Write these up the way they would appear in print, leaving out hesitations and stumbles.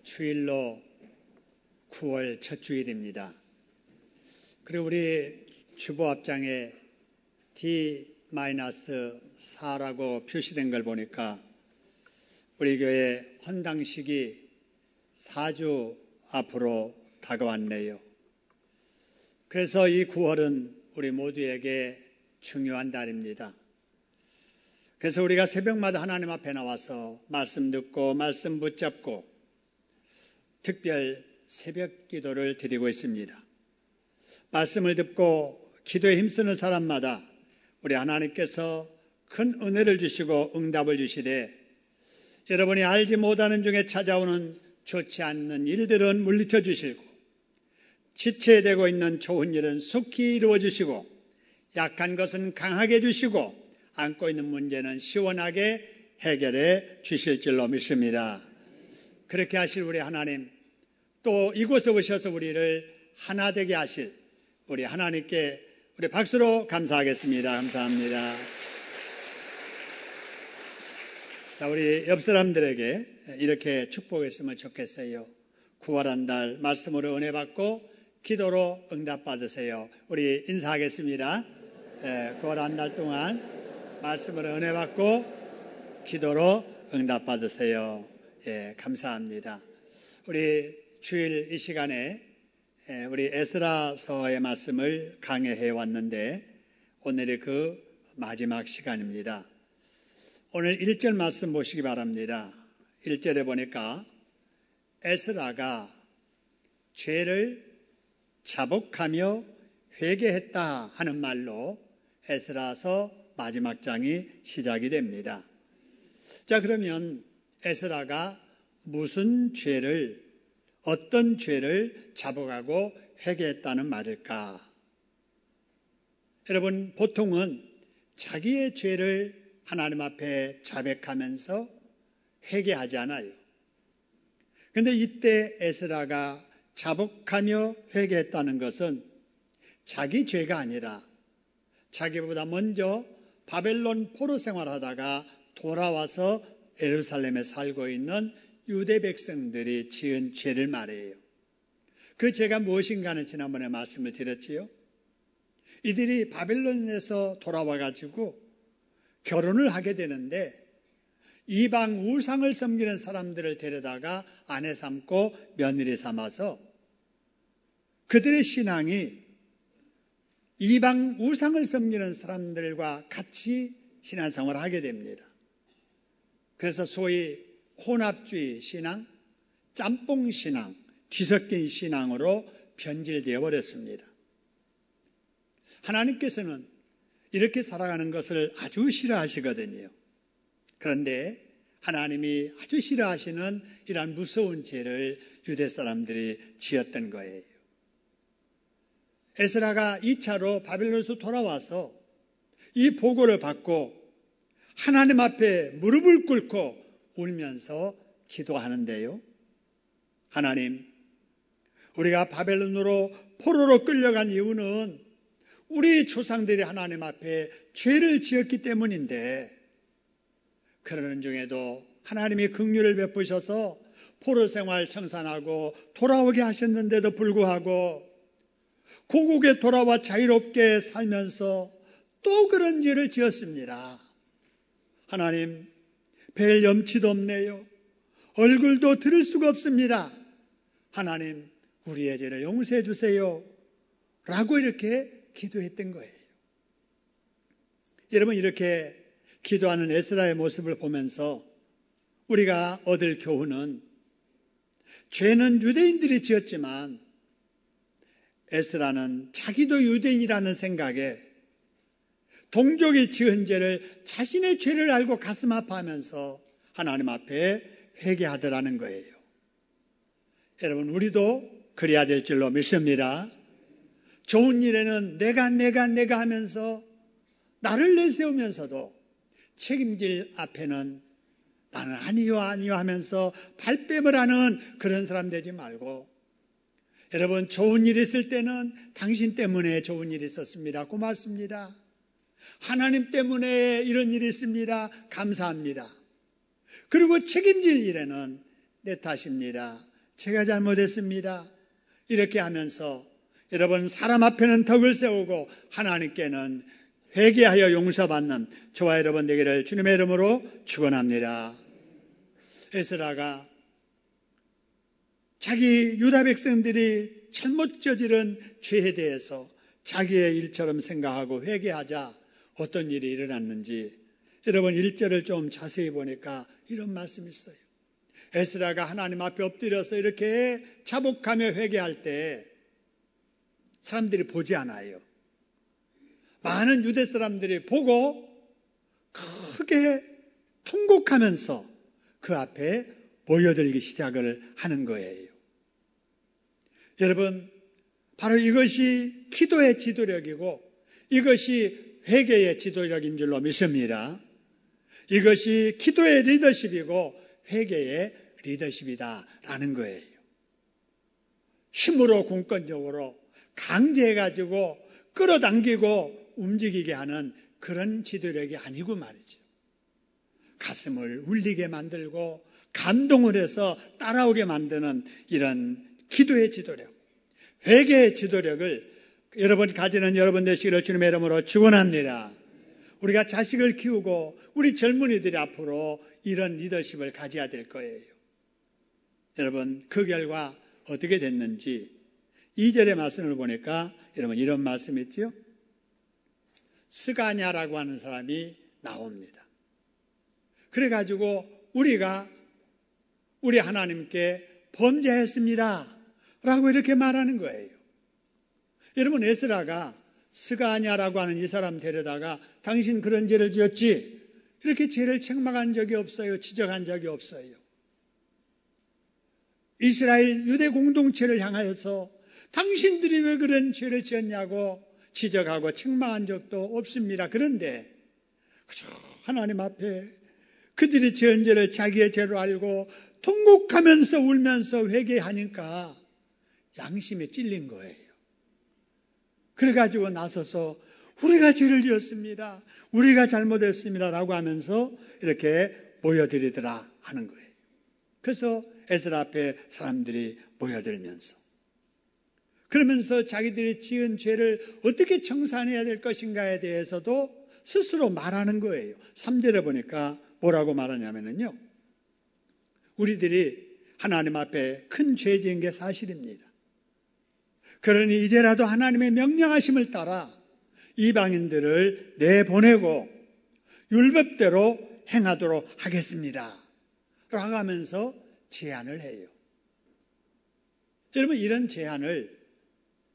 주일로 9월 첫 주일입니다. 그리고 우리 주보합장에 D-4라고 표시된 걸 보니까 우리 교회 헌당식이 4주 앞으로 다가왔네요. 그래서 이 9월은 우리 모두에게 중요한 달입니다. 그래서 우리가 새벽마다 하나님 앞에 나와서 말씀 듣고 말씀 붙잡고 특별 새벽 기도를 드리고 있습니다. 말씀을 듣고 기도에 힘쓰는 사람마다 우리 하나님께서 큰 은혜를 주시고 응답을 주시되 여러분이 알지 못하는 중에 찾아오는 좋지 않는 일들은 물리쳐 주시고 지체되고 있는 좋은 일은 속히 이루어 주시고 약한 것은 강하게 해주시고 안고 있는 문제는 시원하게 해결해 주실 줄로 믿습니다. 그렇게 하실 우리 하나님, 또 이곳에 오셔서 우리를 하나 되게 하실 우리 하나님께 우리 박수로 감사하겠습니다. 감사합니다. 자, 우리 옆 사람들에게 이렇게 축복했으면 좋겠어요. 9월 한 달 말씀으로 은혜 받고 기도로 응답 받으세요. 우리 인사하겠습니다. 9월 한 달 동안 말씀으로 은혜 받고 기도로 응답 받으세요. 감사합니다. 우리 주일 이 시간에 우리 에스라서의 말씀을 강해해 왔는데 오늘이 그 마지막 시간입니다. 오늘 1절 말씀 보시기 바랍니다. 1절에 보니까 에스라가 죄를 자복하며 회개했다 하는 말로 에스라서 마지막 장이 시작이 됩니다. 자, 그러면 에스라가 무슨 죄를, 어떤 죄를 자복하고 회개했다는 말일까? 여러분, 보통은 자기의 죄를 하나님 앞에 자백하면서 회개하지 않아요. 그런데 이때 에스라가 자복하며 회개했다는 것은 자기 죄가 아니라 자기보다 먼저 바벨론 포로 생활하다가 돌아와서 예루살렘에 살고 있는 유대 백성들이 지은 죄를 말해요. 그 죄가 무엇인가는 지난번에 말씀을 드렸지요. 이들이 바벨론에서 돌아와가지고 결혼을 하게 되는데 이방 우상을 섬기는 사람들을 데려다가 아내 삼고 며느리 삼아서 그들의 신앙이 이방 우상을 섬기는 사람들과 같이 신앙생활을 하게 됩니다. 그래서 소위 혼합주의 신앙, 짬뽕 신앙, 뒤섞인 신앙으로 변질되어 버렸습니다. 하나님께서는 이렇게 살아가는 것을 아주 싫어하시거든요. 그런데 하나님이 아주 싫어하시는 이러한 무서운 죄를 유대 사람들이 지었던 거예요. 에스라가 2차로 바벨론에서 돌아와서 이 보고를 받고 하나님 앞에 무릎을 꿇고 울면서 기도하는데요. 하나님, 우리가 바벨론으로 포로로 끌려간 이유는 우리 조상들이 하나님 앞에 죄를 지었기 때문인데 그러는 중에도 하나님이 긍휼을 베푸셔서 포로 생활 청산하고 돌아오게 하셨는데도 불구하고 고국에 돌아와 자유롭게 살면서 또 그런 죄를 지었습니다. 하나님, 뵐 염치도 없네요. 얼굴도 들을 수가 없습니다. 하나님, 우리의 죄를 용서해 주세요. 라고 이렇게 기도했던 거예요. 여러분, 이렇게 기도하는 에스라의 모습을 보면서 우리가 얻을 교훈은 죄는 유대인들이 지었지만 에스라는 자기도 유대인이라는 생각에 동족이 지은 죄를 자신의 죄를 알고 가슴 아파하면서 하나님 앞에 회개하더라는 거예요. 여러분, 우리도 그래야 될 줄로 믿습니다. 좋은 일에는 내가 하면서 나를 내세우면서도 책임질 앞에는 나는 아니요 하면서 발뺌을 하는 그런 사람 되지 말고 여러분, 좋은 일이 있을 때는 당신 때문에 좋은 일이 있었습니다. 고맙습니다. 하나님 때문에 이런 일이 있습니다. 감사합니다. 그리고 책임질 일에는 내 탓입니다. 제가 잘못했습니다. 이렇게 하면서 여러분 사람 앞에는 덕을 세우고 하나님께는 회개하여 용서받는 저와 여러분 되기를 주님의 이름으로 축원합니다. 에스라가 자기 유다 백성들이 잘못 저지른 죄에 대해서 자기의 일처럼 생각하고 회개하자 어떤 일이 일어났는지 여러분 1절을 좀 자세히 보니까 이런 말씀이 있어요. 에스라가 하나님 앞에 엎드려서 이렇게 자복하며 회개할 때 사람들이 보지 않아요. 많은 유대 사람들이 보고 크게 통곡하면서 그 앞에 모여들기 시작을 하는 거예요. 여러분, 바로 이것이 기도의 지도력이고 이것이 회개의 지도력인 줄로 믿습니다. 이것이 기도의 리더십이고 회개의 리더십이다라는 거예요. 힘으로 공권적으로 강제해가지고 끌어당기고 움직이게 하는 그런 지도력이 아니고 말이죠. 가슴을 울리게 만들고 감동을 해서 따라오게 만드는 이런 기도의 지도력, 회개의 지도력을 여러분이 가지는 여러분 되시기를 주님의 이름으로 축원합니다. 우리가 자식을 키우고 우리 젊은이들이 앞으로 이런 리더십을 가져야 될 거예요. 여러분 그 결과 어떻게 됐는지 2절의 말씀을 보니까 여러분 이런 말씀이 있죠. 스가냐라고 하는 사람이 나옵니다. 그래가지고 우리가 우리 하나님께 범죄했습니다 라고 이렇게 말하는 거예요. 여러분 에스라가 스가냐라고 하는 이 사람 데려다가 당신 그런 죄를 지었지 이렇게 죄를 책망한 적이 없어요. 지적한 적이 없어요. 이스라엘 유대 공동체를 향하여서 당신들이 왜 그런 죄를 지었냐고 지적하고 책망한 적도 없습니다. 그런데 그저 하나님 앞에 그들이 지은 죄를 자기의 죄로 알고 통곡하면서 울면서 회개하니까 양심에 찔린 거예요. 그래가지고 나서서 우리가 죄를 지었습니다. 우리가 잘못했습니다. 라고 하면서 이렇게 모여들이더라 하는 거예요. 그래서 에스라 앞에 사람들이 모여들면서 그러면서 자기들이 지은 죄를 어떻게 청산해야 될 것인가에 대해서도 스스로 말하는 거예요. 3절에 보니까 뭐라고 말하냐면요. 우리들이 하나님 앞에 큰 죄 지은 게 사실입니다. 그러니 이제라도 하나님의 명령하심을 따라 이방인들을 내보내고 율법대로 행하도록 하겠습니다. 라고 하면서 제안을 해요. 여러분 이런 제안을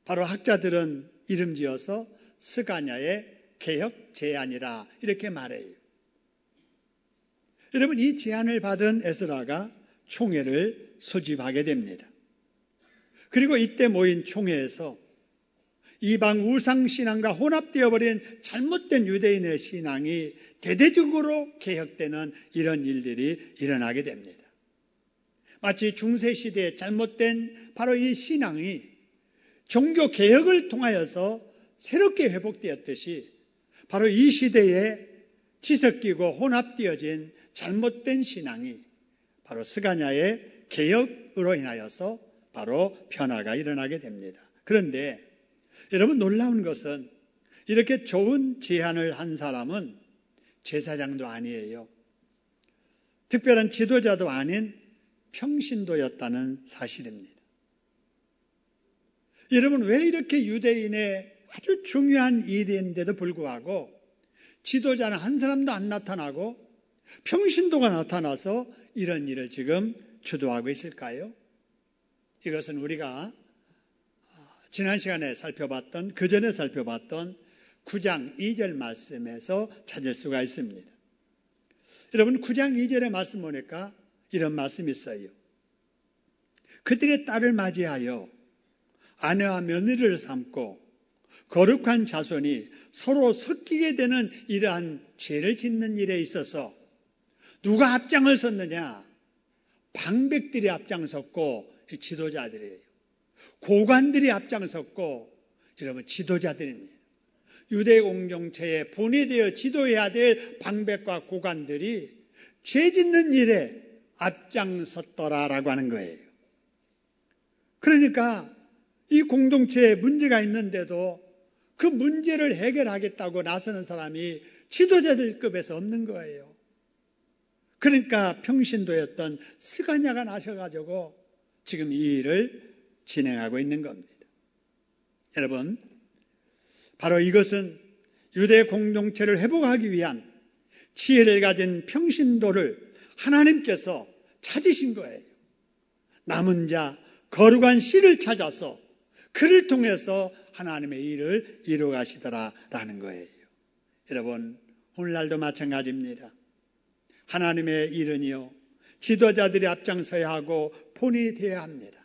바로 학자들은 이름 지어서 스가냐의 개혁 제안이라 이렇게 말해요. 여러분 이 제안을 받은 에스라가 총회를 소집하게 됩니다. 그리고 이때 모인 총회에서 이방 우상신앙과 혼합되어 버린 잘못된 유대인의 신앙이 대대적으로 개혁되는 이런 일들이 일어나게 됩니다. 마치 중세시대에 잘못된 바로 이 신앙이 종교 개혁을 통하여서 새롭게 회복되었듯이 바로 이 시대에 뒤섞이고 혼합되어진 잘못된 신앙이 바로 스가냐의 개혁으로 인하여서 바로 변화가 일어나게 됩니다. 그런데 여러분 놀라운 것은 이렇게 좋은 제안을 한 사람은 제사장도 아니에요. 특별한 지도자도 아닌 평신도였다는 사실입니다. 여러분 왜 이렇게 유대인의 아주 중요한 일인데도 불구하고 지도자는 한 사람도 안 나타나고 평신도가 나타나서 이런 일을 지금 주도하고 있을까요? 이것은 우리가 지난 시간에 살펴봤던 그전에 살펴봤던 9장 2절 말씀에서 찾을 수가 있습니다. 여러분 9장 2절의 말씀 보니까 이런 말씀이 있어요. 그들의 딸을 맞이하여 아내와 며느리를 삼고 거룩한 자손이 서로 섞이게 되는 이러한 죄를 짓는 일에 있어서 누가 앞장을 섰느냐? 방백들이 앞장섰고 지도자들이에요. 고관들이 앞장섰고 여러분 지도자들입니다. 유대 공동체에 본이 지도해야 될 방백과 고관들이 죄 짓는 일에 앞장섰더라라고 하는 거예요. 그러니까 이 공동체에 문제가 있는데도 그 문제를 해결하겠다고 나서는 사람이 지도자들급에서 없는 거예요. 그러니까 평신도였던 스가냐가 나셔가지고 지금 이 일을 진행하고 있는 겁니다. 여러분, 바로 이것은 유대 공동체를 회복하기 위한 지혜를 가진 평신도를 하나님께서 찾으신 거예요. 남은 자, 거룩한 씨를 찾아서 그를 통해서 하나님의 일을 이루어가시더라라는 거예요. 여러분, 오늘날도 마찬가지입니다. 하나님의 일은요, 지도자들이 앞장서야 하고 본이 되어야 합니다.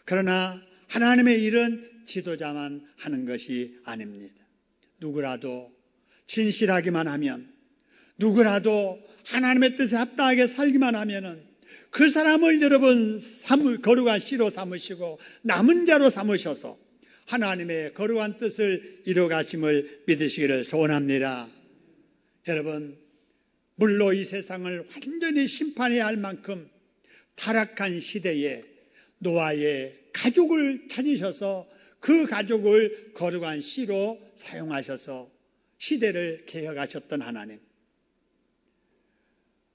그러나 하나님의 일은 지도자만 하는 것이 아닙니다. 누구라도 진실하기만 하면, 누구라도 하나님의 뜻에 합당하게 살기만 하면은 그 사람을 여러분 거룩한 씨로 삼으시고 남은 자로 삼으셔서 하나님의 거룩한 뜻을 이루어가심을 믿으시기를 소원합니다. 여러분, 물로 이 세상을 완전히 심판해야 할 만큼 타락한 시대에 노아의 가족을 찾으셔서 그 가족을 거룩한 씨로 사용하셔서 시대를 개혁하셨던 하나님.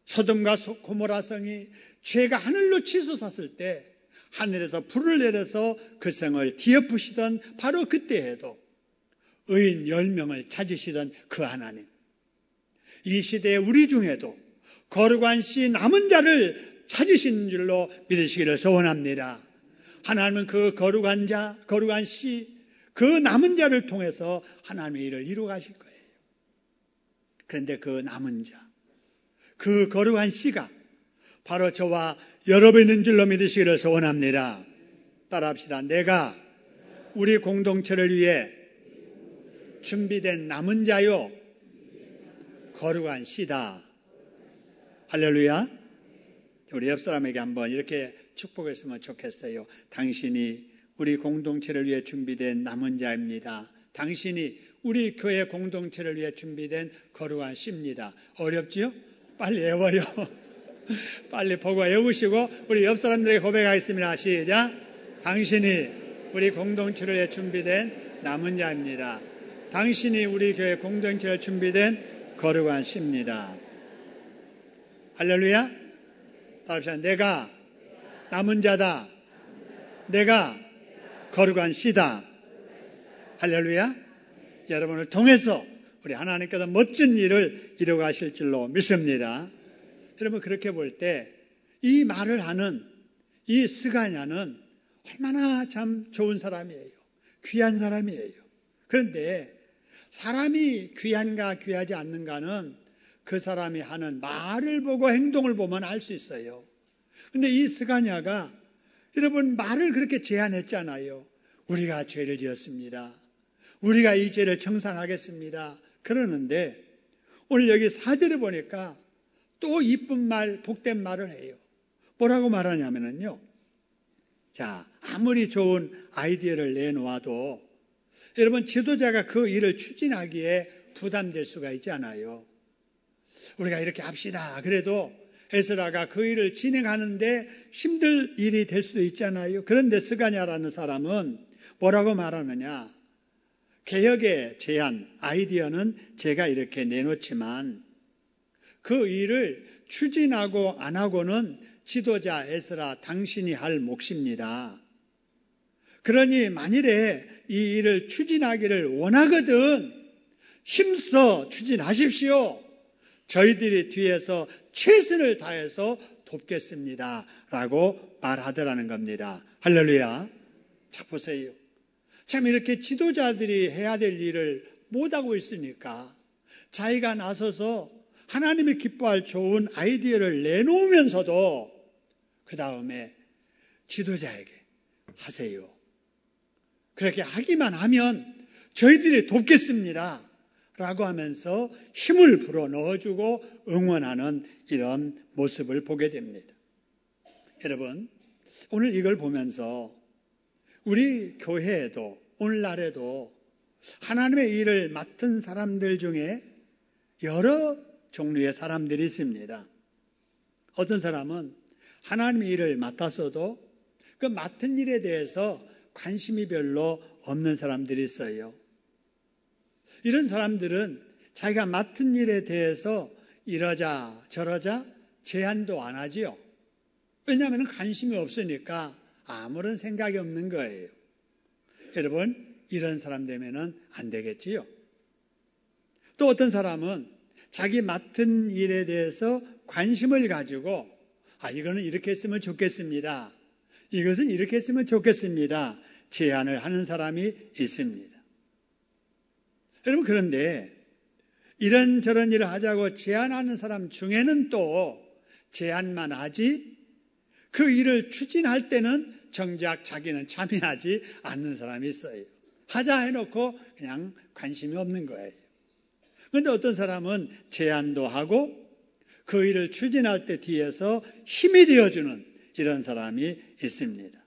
소돔과 고모라 성이 죄가 하늘로 치솟았을 때 하늘에서 불을 내려서 그 성을 뒤엎으시던 바로 그때에도 의인 10명을 찾으시던 그 하나님. 이 시대에 우리 중에도 거룩한 씨 남은 자를 찾으신 줄로 믿으시기를 소원합니다. 하나님은 그 거룩한 자, 거룩한 씨, 그 남은 자를 통해서 하나님의 일을 이루어 가실 거예요. 그런데 그 남은 자, 그 거룩한 씨가 바로 저와 여러분인 줄로 믿으시기를 소원합니다. 따라합시다. 내가 우리 공동체를 위해 준비된 남은 자요, 거룩한 씨다. 할렐루야. 우리 옆 사람에게 한번 이렇게 축복했으면 좋겠어요. 당신이 우리 공동체를 위해 준비된 남은 자입니다. 당신이 우리 교회 공동체를 위해 준비된 거룩한 씨입니다. 어렵지요? 빨리 외워요. 빨리 보고 외우시고 우리 옆 사람들에게 고백하겠습니다. 시작. 당신이 우리 공동체를 위해 준비된 남은 자입니다. 당신이 우리 교회 공동체를 준비된 거룩한 씨입니다. 할렐루야. 따라합시다. 내가 남은 자다. 내가 거룩한 씨다. 할렐루야. 여러분을 통해서 우리 하나님께서 멋진 일을 이루어가실 줄로 믿습니다. 여러분, 그렇게 볼 때 이 말을 하는 이 스가냐는 얼마나 참 좋은 사람이에요. 귀한 사람이에요. 그런데 사람이 귀한가 귀하지 않는가는 그 사람이 하는 말을 보고 행동을 보면 알 수 있어요. 그런데 이 스가냐가 여러분 말을 그렇게 제안했잖아요. 우리가 죄를 지었습니다. 우리가 이 죄를 청산하겠습니다. 그러는데 오늘 여기 4절에 보니까 또 이쁜 말, 복된 말을 해요. 뭐라고 말하냐면요. 자, 아무리 좋은 아이디어를 내놓아도 여러분 지도자가 그 일을 추진하기에 부담될 수가 있잖아요. 우리가 이렇게 합시다. 그래도 에스라가 그 일을 진행하는데 힘들 일이 될 수도 있잖아요. 그런데 스가냐라는 사람은 뭐라고 말하느냐. 개혁의 제안, 아이디어는 제가 이렇게 내놓지만 그 일을 추진하고 안 하고는 지도자 에스라 당신이 할 몫입니다. 그러니 만일에 이 일을 추진하기를 원하거든 힘써 추진하십시오. 저희들이 뒤에서 최선을 다해서 돕겠습니다. 라고 말하더라는 겁니다. 할렐루야. 자, 보세요. 참 이렇게 지도자들이 해야 될 일을 못하고 있으니까 자기가 나서서 하나님이 기뻐할 좋은 아이디어를 내놓으면서도 그 다음에 지도자에게 하세요. 그렇게 하기만 하면 저희들이 돕겠습니다. 라고 하면서 힘을 불어 넣어주고 응원하는 이런 모습을 보게 됩니다. 여러분, 오늘 이걸 보면서 우리 교회에도 오늘날에도 하나님의 일을 맡은 사람들 중에 여러 종류의 사람들이 있습니다. 어떤 사람은 하나님의 일을 맡았어도 그 맡은 일에 대해서 관심이 별로 없는 사람들이 있어요. 이런 사람들은 자기가 맡은 일에 대해서 이러자 저러자 제안도 안 하지요. 왜냐하면 관심이 없으니까 아무런 생각이 없는 거예요. 여러분, 이런 사람 되면은 안 되겠지요. 또 어떤 사람은 자기 맡은 일에 대해서 관심을 가지고 이거는 이렇게 했으면 좋겠습니다. 이것은 이렇게 했으면 좋겠습니다. 제안을 하는 사람이 있습니다. 여러분, 그런데 이런저런 일을 하자고 제안하는 사람 중에는 또 제안만 하지 그 일을 추진할 때는 정작 자기는 참여하지 않는 사람이 있어요. 하자 해놓고 그냥 관심이 없는 거예요. 그런데 어떤 사람은 제안도 하고 그 일을 추진할 때 뒤에서 힘이 되어주는 이런 사람이 있습니다.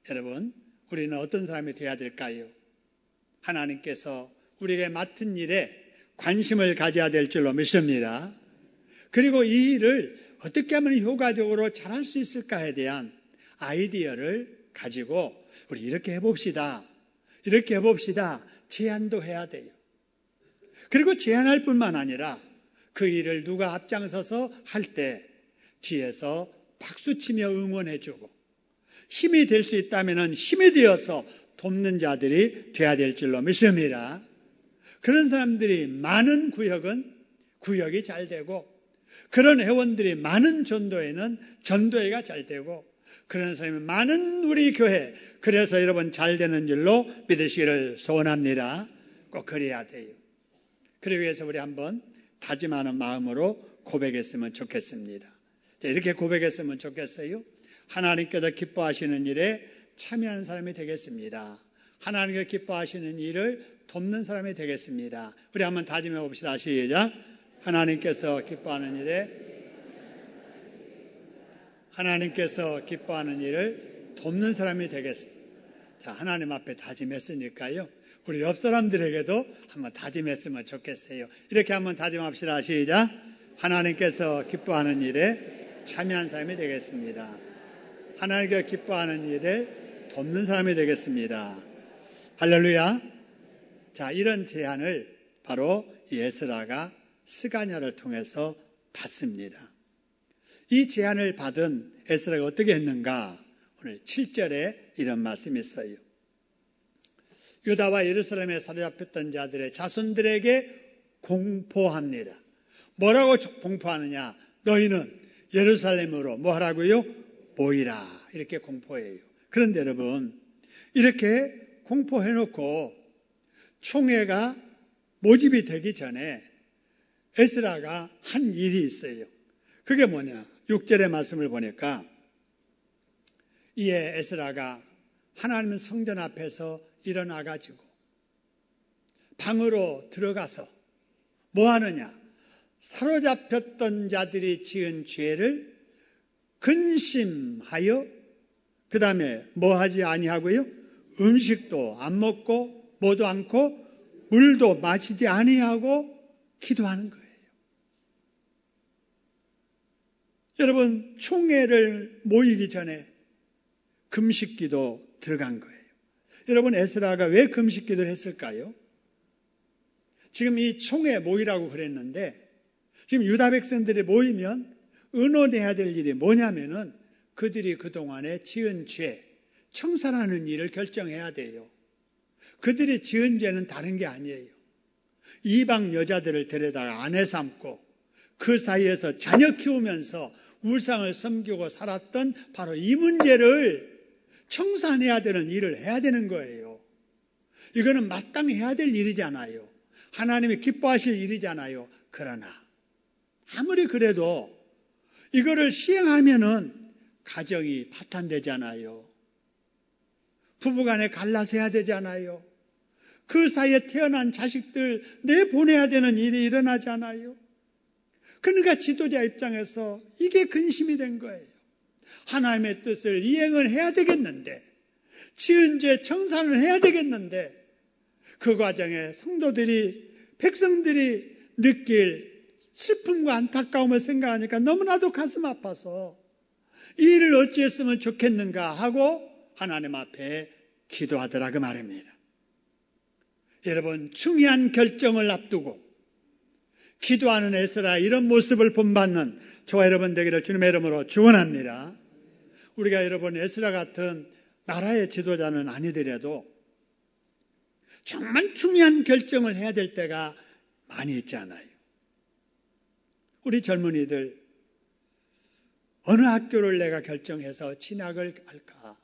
여러분, 우리는 어떤 사람이 되어야 될까요? 하나님께서 우리에게 맡은 일에 관심을 가져야 될 줄로 믿습니다. 그리고 이 일을 어떻게 하면 효과적으로 잘할 수 있을까에 대한 아이디어를 가지고 우리 이렇게 해봅시다. 이렇게 해봅시다. 제안도 해야 돼요. 그리고 제안할 뿐만 아니라 그 일을 누가 앞장서서 할 때 뒤에서 박수치며 응원해주고 힘이 될 수 있다면 힘이 되어서 돕는 자들이 돼야 될 줄로 믿습니다. 그런 사람들이 많은 구역이 잘 되고 그런 회원들이 많은 전도회는 전도회가 잘 되고 그런 사람이 많은 우리 교회, 그래서 여러분 잘 되는 줄로 믿으시기를 소원합니다. 꼭 그래야 돼요. 그러기 위해서 우리 한번 다짐하는 마음으로 고백했으면 좋겠습니다. 이렇게 고백했으면 좋겠어요. 하나님께서 기뻐하시는 일에 참여한 사람이 되겠습니다. 하나님께서 기뻐하시는 일을 돕는 사람이 되겠습니다. 우리 한번 다짐해 봅시다. 시작. 하나님께서 기뻐하는 일을 돕는 사람이 되겠습니다. 자, 하나님 앞에 다짐했으니까요. 우리 옆 사람들에게도 한번 다짐했으면 좋겠어요. 이렇게 한번 다짐합시다. 시작. 하나님께서 기뻐하는 일에 참여한 사람이 되겠습니다. 하나님께서 기뻐하는 일에 돕는 사람이 되겠습니다. 할렐루야. 자, 이런 제안을 바로 에스라가 스가냐를 통해서 받습니다. 이 제안을 받은 에스라가 어떻게 했는가? 오늘 7절에 이런 말씀이 있어요. 유다와 예루살렘에 사로잡혔던 자들의 자손들에게 공포합니다. 뭐라고 공포하느냐? 너희는 예루살렘으로 뭐 하라고요? 모이라. 이렇게 공포해요. 그런데 여러분, 이렇게 공포해놓고 총회가 모집이 되기 전에 에스라가 한 일이 있어요. 그게 뭐냐? 6절의 말씀을 보니까 이에 에스라가 하나님 성전 앞에서 일어나가지고 방으로 들어가서 뭐 하느냐? 사로잡혔던 자들이 지은 죄를 근심하여 그 다음에 뭐 하지 아니하고요? 음식도 안 먹고 뭐도 않고 물도 마시지 아니하고 기도하는 거예요. 여러분, 총회를 모이기 전에 금식기도 들어간 거예요. 여러분, 에스라가 왜 금식기도를 했을까요? 지금 이 총회 모이라고 그랬는데 지금 유다 백성들이 모이면 의논해야 될 일이 뭐냐면은 그들이 그동안에 지은 죄, 청산하는 일을 결정해야 돼요. 그들이 지은 죄는 다른 게 아니에요. 이방 여자들을 데려다가 아내 삼고 그 사이에서 자녀 키우면서 우상을 섬기고 살았던 바로 이 문제를 청산해야 되는 일을 해야 되는 거예요. 이거는 마땅히 해야 될 일이잖아요. 하나님이 기뻐하실 일이잖아요. 그러나 아무리 그래도 이거를 시행하면은 가정이 파탄되잖아요. 부부간에 갈라서 해야 되잖아요. 그 사이에 태어난 자식들 내보내야 되는 일이 일어나잖아요. 그러니까 지도자 입장에서 이게 근심이 된 거예요. 하나님의 뜻을 이행을 해야 되겠는데, 지은 죄 청산을 해야 되겠는데, 그 과정에 성도들이, 백성들이 느낄 슬픔과 안타까움을 생각하니까 너무나도 가슴 아파서 이 일을 어찌했으면 좋겠는가 하고 하나님 앞에 기도하더라 그 말입니다. 여러분, 중요한 결정을 앞두고 기도하는 에스라 이런 모습을 본받는 저와 여러분 되기를 주님의 이름으로 축원합니다. 우리가 여러분 에스라 같은 나라의 지도자는 아니더라도 정말 중요한 결정을 해야 될 때가 많이 있잖아요. 우리 젊은이들 어느 학교를 내가 결정해서 진학을 할까?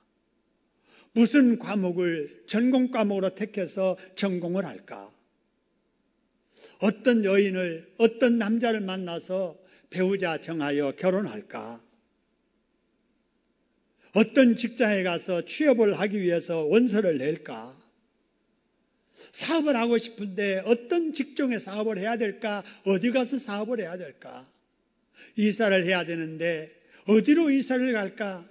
무슨 과목을 전공 과목으로 택해서 전공을 할까? 어떤 여인을, 어떤 남자를 만나서 배우자 정하여 결혼할까? 어떤 직장에 가서 취업을 하기 위해서 원서를 낼까? 사업을 하고 싶은데 어떤 직종에 사업을 해야 될까? 어디 가서 사업을 해야 될까? 이사를 해야 되는데 어디로 이사를 갈까?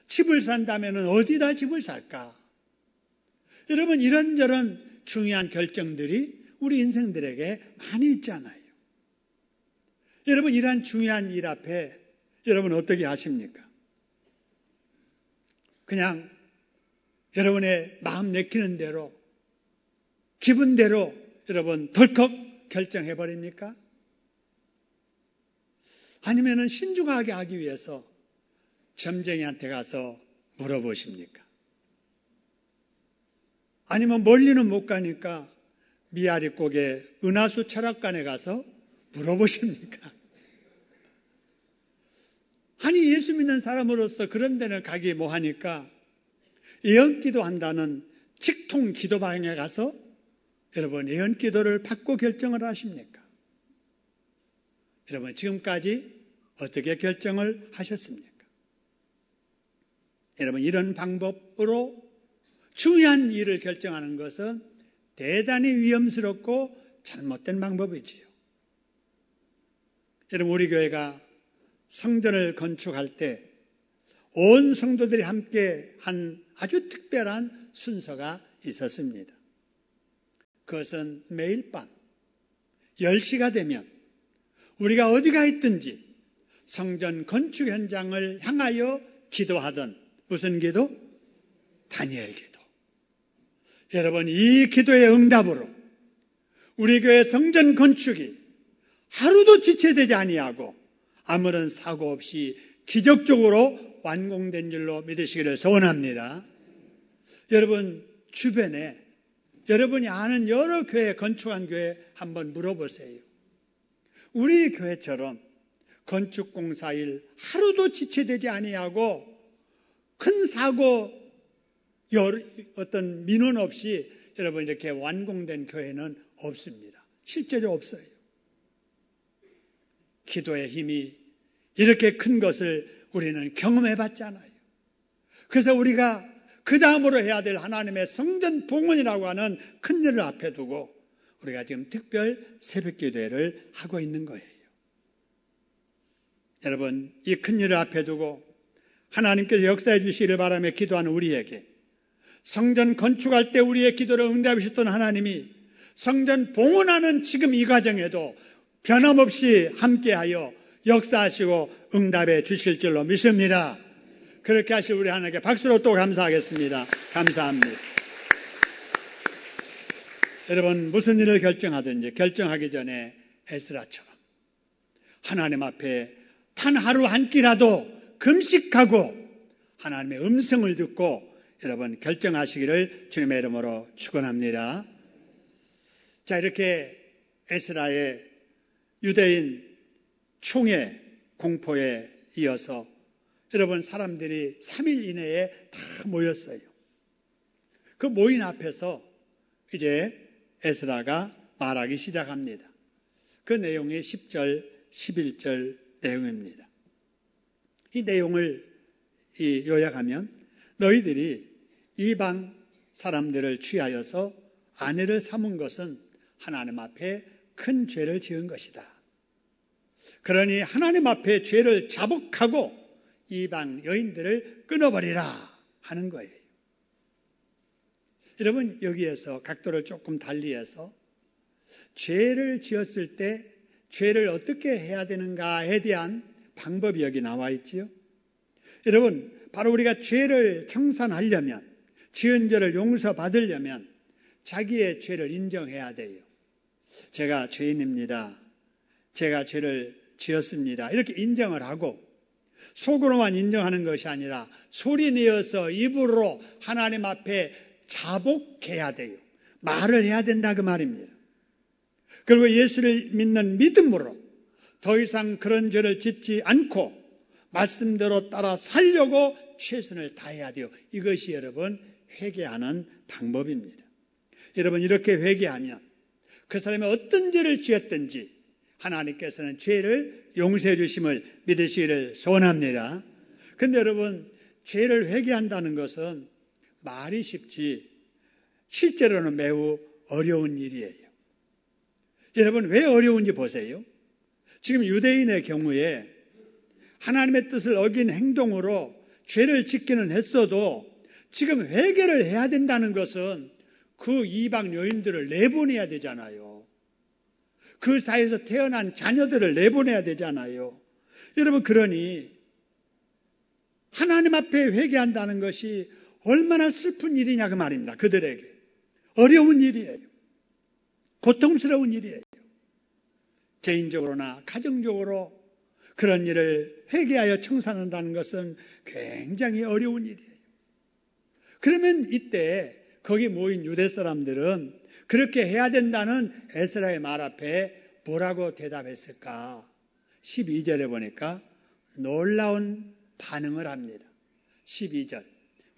집을 산다면 어디다 집을 살까? 여러분, 이런저런 중요한 결정들이 우리 인생들에게 많이 있잖아요. 여러분, 이러한 중요한 일 앞에 여러분 어떻게 하십니까? 그냥 여러분의 마음 내키는 대로, 기분대로 여러분 덜컥 결정해버립니까? 아니면은 신중하게 하기 위해서 점쟁이한테 가서 물어보십니까? 아니면 멀리는 못 가니까 미아리곡의 은하수 철학관에 가서 물어보십니까? 아니, 예수 믿는 사람으로서 그런 데는 가기 뭐하니까 예언기도 한다는 직통 기도방에 가서 여러분 예언기도를 받고 결정을 하십니까? 여러분, 지금까지 어떻게 결정을 하셨습니까? 여러분, 이런 방법으로 중요한 일을 결정하는 것은 대단히 위험스럽고 잘못된 방법이지요. 여러분, 우리 교회가 성전을 건축할 때 온 성도들이 함께 한 아주 특별한 순서가 있었습니다. 그것은 매일 밤 10시가 되면 우리가 어디가 있든지 성전 건축 현장을 향하여 기도하던 무슨 기도? 다니엘 기도. 여러분, 이 기도의 응답으로 우리 교회 성전 건축이 하루도 지체되지 아니하고 아무런 사고 없이 기적적으로 완공된 줄로 믿으시기를 소원합니다. 여러분 주변에 여러분이 아는 여러 교회, 건축한 교회 한번 물어보세요. 우리 교회처럼 건축공사일 하루도 지체되지 아니하고 큰 사고 어떤 민원 없이 여러분 이렇게 완공된 교회는 없습니다. 실제로 없어요. 기도의 힘이 이렇게 큰 것을 우리는 경험해 봤잖아요. 그래서 우리가 그 다음으로 해야 될 하나님의 성전 봉헌이라고 하는 큰 일을 앞에 두고 우리가 지금 특별 새벽 기도회를 하고 있는 거예요. 여러분, 이 큰 일을 앞에 두고 하나님께서 역사해 주시기를 바라며 기도하는 우리에게 성전 건축할 때 우리의 기도를 응답하셨던 하나님이 성전 봉헌하는 지금 이 과정에도 변함없이 함께하여 역사하시고 응답해 주실 줄로 믿습니다. 그렇게 하실 우리 하나님께 박수로 또 감사하겠습니다. 감사합니다. 여러분, 무슨 일을 결정하든지 결정하기 전에 에스라처럼 하나님 앞에 단 하루 한 끼라도 금식하고 하나님의 음성을 듣고 여러분 결정하시기를 주님의 이름으로 축원합니다. 자, 이렇게 에스라의 유대인 총회 공포에 이어서 여러분 사람들이 3일 이내에 다 모였어요. 그 모인 앞에서 이제 에스라가 말하기 시작합니다. 그 내용이 10절, 11절 내용입니다. 이 내용을 요약하면 너희들이 이방 사람들을 취하여서 아내를 삼은 것은 하나님 앞에 큰 죄를 지은 것이다. 그러니 하나님 앞에 죄를 자복하고 이방 여인들을 끊어버리라 하는 거예요. 여러분, 여기에서 각도를 조금 달리해서 죄를 지었을 때 죄를 어떻게 해야 되는가에 대한 방법이 여기 나와 있지요. 여러분, 바로 우리가 죄를 청산하려면, 지은 죄를 용서받으려면 자기의 죄를 인정해야 돼요. 제가 죄인입니다. 제가 죄를 지었습니다. 이렇게 인정을 하고 속으로만 인정하는 것이 아니라 소리내어서 입으로 하나님 앞에 자복해야 돼요. 말을 해야 된다 그 말입니다. 그리고 예수를 믿는 믿음으로 더 이상 그런 죄를 짓지 않고 말씀대로 따라 살려고 최선을 다해야 돼요. 이것이 여러분 회개하는 방법입니다. 여러분 이렇게 회개하면 그 사람이 어떤 죄를 지었든지 하나님께서는 죄를 용서해 주심을 믿으시기를 소원합니다. 그런데 여러분 죄를 회개한다는 것은 말이 쉽지 실제로는 매우 어려운 일이에요. 여러분 왜 어려운지 보세요. 지금 유대인의 경우에 하나님의 뜻을 어긴 행동으로 죄를 짓기는 했어도 지금 회개를 해야 된다는 것은 그 이방 여인들을 내보내야 되잖아요. 그 사이에서 태어난 자녀들을 내보내야 되잖아요. 여러분 그러니 하나님 앞에 회개한다는 것이 얼마나 슬픈 일이냐 그 말입니다. 그들에게 어려운 일이에요. 고통스러운 일이에요. 개인적으로나 가정적으로 그런 일을 회개하여 청산한다는 것은 굉장히 어려운 일이에요. 그러면 이때 거기 모인 유대 사람들은 그렇게 해야 된다는 에스라의 말 앞에 뭐라고 대답했을까? 12절에 보니까 놀라운 반응을 합니다. 12절.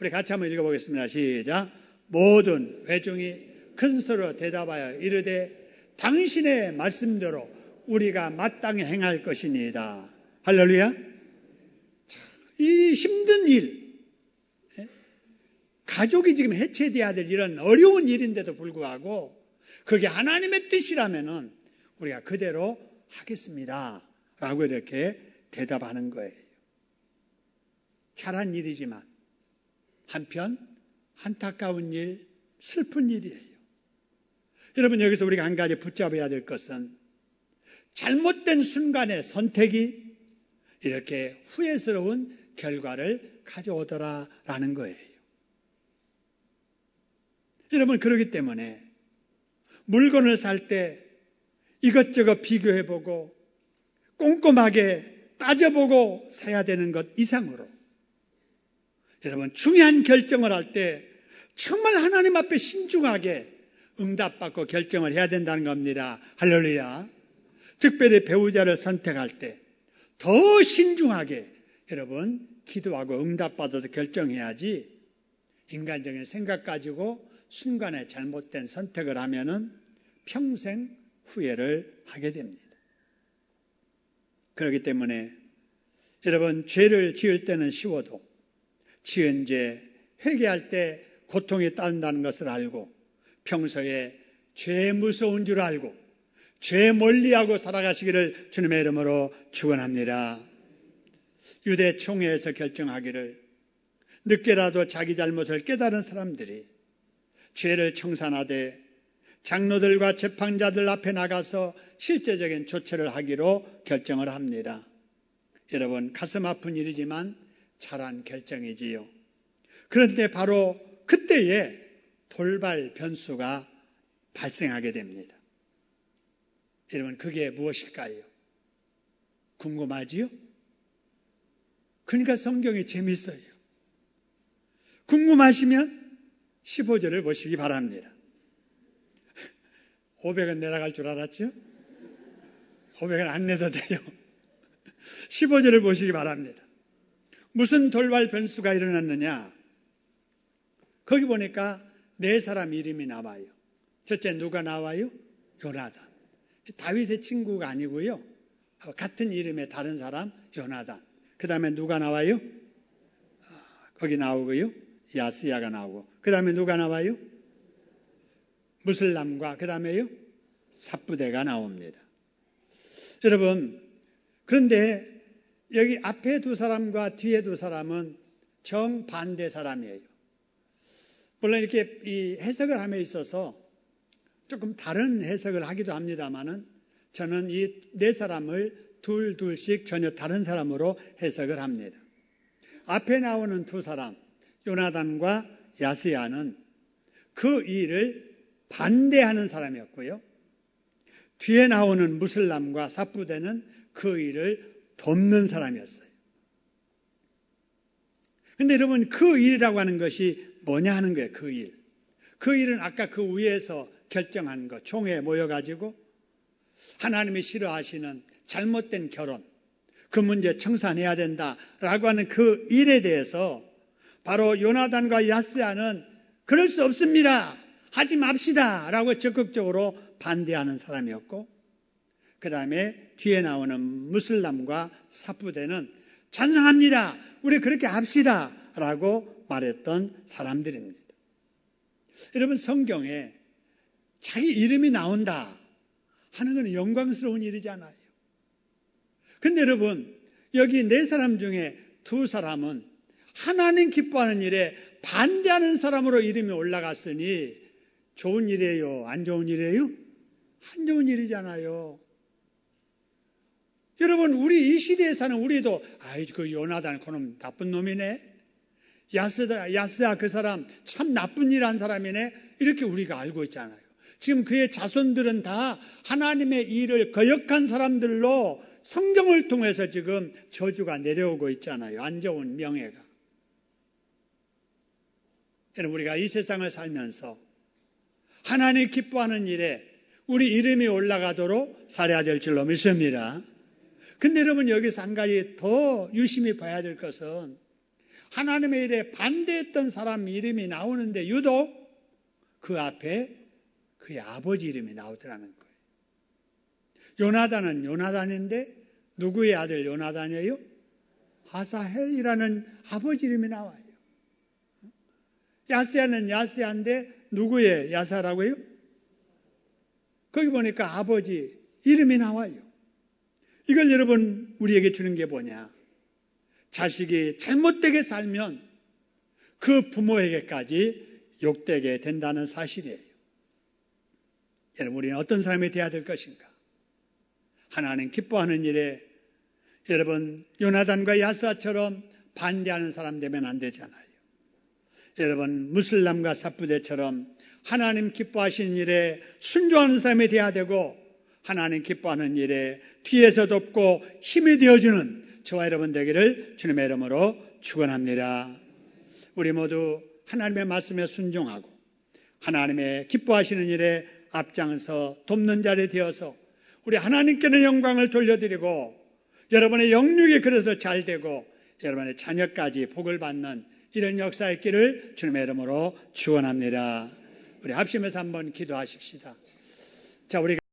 우리 같이 한번 읽어보겠습니다. 시작. 모든 회중이 큰 소리로 대답하여 이르되 당신의 말씀대로 우리가 마땅히 행할 것이니이다. 할렐루야. 이 힘든 일, 가족이 지금 해체돼야 될 이런 어려운 일인데도 불구하고 그게 하나님의 뜻이라면은 우리가 그대로 하겠습니다. 라고 이렇게 대답하는 거예요. 잘한 일이지만 한편 안타까운 일, 슬픈 일이에요. 여러분 여기서 우리가 한 가지 붙잡아야 될 것은 잘못된 순간의 선택이 이렇게 후회스러운 결과를 가져오더라라는 거예요. 여러분 그렇기 때문에 물건을 살 때 이것저것 비교해보고 꼼꼼하게 따져보고 사야 되는 것 이상으로 여러분 중요한 결정을 할 때 정말 하나님 앞에 신중하게 응답받고 결정을 해야 된다는 겁니다. 할렐루야. 특별히 배우자를 선택할 때 더 신중하게 여러분 기도하고 응답받아서 결정해야지 인간적인 생각 가지고 순간에 잘못된 선택을 하면은 평생 후회를 하게 됩니다. 그렇기 때문에 여러분 죄를 지을 때는 쉬워도 지은 죄 회개할 때 고통이 따른다는 것을 알고 평소에 죄 무서운 줄 알고 죄 멀리하고 살아가시기를 주님의 이름으로 축원합니다. 유대 총회에서 결정하기를 늦게라도 자기 잘못을 깨달은 사람들이 죄를 청산하되 장로들과 재판자들 앞에 나가서 실제적인 조처를 하기로 결정을 합니다. 여러분 가슴 아픈 일이지만 잘한 결정이지요. 그런데 바로 그때에 돌발 변수가 발생하게 됩니다. 여러분 그게 무엇일까요? 궁금하지요? 그러니까 성경이 재밌어요. 궁금하시면 15절을 보시기 바랍니다. 500원 내려갈 줄 알았죠? 500원 안 내도 돼요. 15절을 보시기 바랍니다. 무슨 돌발 변수가 일어났느냐? 거기 보니까 네 사람 이름이 나와요. 첫째 누가 나와요? 요나단. 다윗의 친구가 아니고요. 같은 이름의 다른 사람 요나단. 그 다음에 누가 나와요? 거기 나오고요. 야스야가 나오고. 그 다음에 누가 나와요? 무슬람과 그 다음에요? 삽부대가 나옵니다. 여러분 그런데 여기 앞에 두 사람과 뒤에 두 사람은 정반대 사람이에요. 물론 이렇게 이 해석을 함에 있어서 조금 다른 해석을 하기도 합니다만은 저는 이 네 사람을 둘씩 전혀 다른 사람으로 해석을 합니다. 앞에 나오는 두 사람, 요나단과 야스야는 그 일을 반대하는 사람이었고요. 뒤에 나오는 무슬람과 삽부대는 그 일을 돕는 사람이었어요. 근데 여러분, 그 일이라고 하는 것이 뭐냐 하는 거예요, 그 일. 그 일은 아까 그 위에서 결정한 것, 총회에 모여가지고 하나님이 싫어하시는 잘못된 결혼, 그 문제 청산해야 된다라고 하는 그 일에 대해서 바로 요나단과 야스야는 그럴 수 없습니다. 하지 맙시다 라고 적극적으로 반대하는 사람이었고, 그 다음에 뒤에 나오는 무슬람과 삽부대는 찬성합니다. 우리 그렇게 합시다 라고 말했던 사람들입니다. 여러분, 성경에 자기 이름이 나온다 하는 것은 영광스러운 일이잖아요. 근데 여러분, 여기 네 사람 중에 두 사람은 하나님 기뻐하는 일에 반대하는 사람으로 이름이 올라갔으니 좋은 일이에요? 안 좋은 일이에요? 안 좋은 일이잖아요. 여러분, 우리 이 시대에 사는 우리도 그 요나단 그놈 나쁜 놈이네. 야스야 그 사람 참 나쁜 일 한 사람이네. 이렇게 우리가 알고 있잖아요. 지금 그의 자손들은 다 하나님의 일을 거역한 사람들로 성경을 통해서 지금 저주가 내려오고 있잖아요. 안 좋은 명예가. 여러분, 우리가 이 세상을 살면서 하나님 기뻐하는 일에 우리 이름이 올라가도록 살아야 될 줄로 믿습니다. 근데 여러분, 여기서 한 가지 더 유심히 봐야 될 것은 하나님의 일에 반대했던 사람 이름이 나오는데 유독 그 앞에 그의 아버지 이름이 나오더라는 거예요. 요나단은 요나단인데 누구의 아들 요나단이에요? 하사헬이라는 아버지 이름이 나와요. 야스야는 야스야인데 누구의 야사라고요? 거기 보니까 아버지 이름이 나와요. 이걸 여러분 우리에게 주는 게 뭐냐? 자식이 잘못되게 살면 그 부모에게까지 욕되게 된다는 사실이에요. 여러분, 우리는 어떤 사람이 되어야 될 것인가? 하나님 기뻐하는 일에 여러분 요나단과 야스야처럼 반대하는 사람 되면 안 되잖아요. 여러분, 무슬람과 삽부대처럼 하나님 기뻐하시는 일에 순종하는 사람이 되어야 되고, 하나님 기뻐하는 일에 뒤에서 돕고 힘이 되어주는 저와 여러분 되기를 주님의 이름으로 축원합니다. 우리 모두 하나님의 말씀에 순종하고 하나님의 기뻐하시는 일에 앞장서 돕는 자리 되어서 우리 하나님께는 영광을 돌려드리고 여러분의 영육이 그래서 잘 되고 여러분의 자녀까지 복을 받는 이런 역사 있기를 주님의 이름으로 축원합니다. 우리 합심해서 한번 기도하십시다. 자, 우리가